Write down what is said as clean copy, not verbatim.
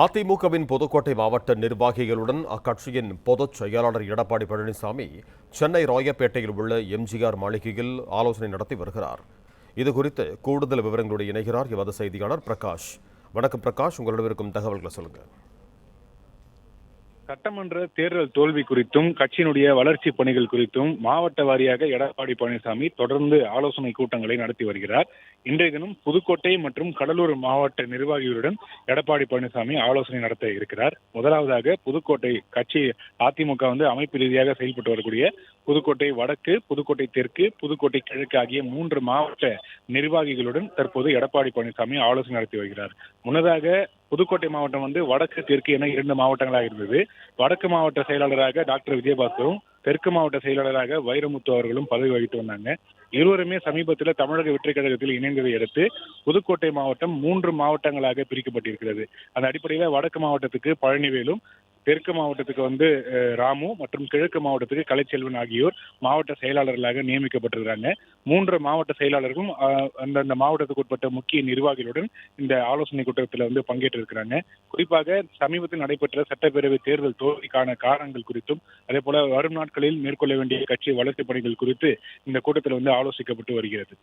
அதிமுகவின் புதுக்கோட்டை மாவட்ட நிர்வாகிகளுடன் அக்கட்சியின் பொதுச் செயலாளர் எடப்பாடி பழனிசாமி சென்னை ராயப்பேட்டையில் உள்ள எம்ஜிஆர் மாளிகையில் ஆலோசனை நடத்தி வருகிறார். இதுகுறித்து கூடுதல் விவரங்களோடு இணைகிறார் எமது செய்தியாளர் பிரகாஷ். வணக்கம் பிரகாஷ், உங்களிடம் இருக்கும் தகவல்களை சொல்லுங்க. சட்டமன்ற தேர்தல் தோல்வி குறித்தும் கட்சியினுடைய வளர்ச்சி பணிகள் குறித்தும் மாவட்ட வாரியாக எடப்பாடி பழனிசாமி தொடர்ந்து ஆலோசனை கூட்டங்களை நடத்தி வருகிறார். இன்றைய தினம் புதுக்கோட்டை மற்றும் கடலூர் மாவட்ட நிர்வாகிகளுடன் எடப்பாடி பழனிசாமி ஆலோசனை நடத்த இருக்கிறார். முதலாவதாக புதுக்கோட்டை கட்சி அதிமுக அமைப்பு ரீதியாக செயல்பட்டு வரக்கூடிய புதுக்கோட்டை வடக்கு, புதுக்கோட்டை தெற்கு, புதுக்கோட்டை கிழக்கு ஆகிய 3 மாவட்ட நிர்வாகிகளுடன் தற்போது எடப்பாடி பழனிசாமி ஆலோசனை நடத்தி வருகிறார். முன்னதாக புதுக்கோட்டை மாவட்டம் வடக்கு, தெற்கு என 2 மாவட்டங்களாக இருந்தது. வடக்கு மாவட்ட செயலாளராக டாக்டர் விஜயபாஸ்கரும், தெற்கு மாவட்ட செயலாளராக வைரமுத்து அவர்களும் பதவி வகித்து வந்தாங்க. இருவருமே சமீபத்தில் தமிழக வெற்றி கழகத்தில் இணைந்ததை அடுத்து புதுக்கோட்டை மாவட்டம் 3 மாவட்டங்களாக பிரிக்கப்பட்டிருக்கிறது. அந்த அடிப்படையில் வடக்கு மாவட்டத்துக்கு பழனிவேலும், தெற்கு மாவட்டத்துக்கு ராமு மற்றும் கிழக்கு மாவட்டத்துக்கு கலைச்செல்வன் ஆகியோர் மாவட்ட செயலாளர்களாக நியமிக்கப்பட்டிருக்கிறாங்க. 3 மாவட்ட செயலாளர்களும் அந்தந்த மாவட்டத்துக்கு உட்பட்ட முக்கிய நிர்வாகிகளுடன் இந்த ஆலோசனை கூட்டத்தில் பங்கேற்றிருக்கிறாங்க. குறிப்பாக சமீபத்தில் நடைபெற்ற சட்டப்பேரவை தேர்தல் தோல்விக்கான காரணங்கள் குறித்தும், அதே போல வரும் நாட்களில் மேற்கொள்ள வேண்டிய கட்சி வளர்ச்சி பணிகள் குறித்து இந்த கூட்டத்தில் ஆலோசிக்கப்பட்டு வருகிறது.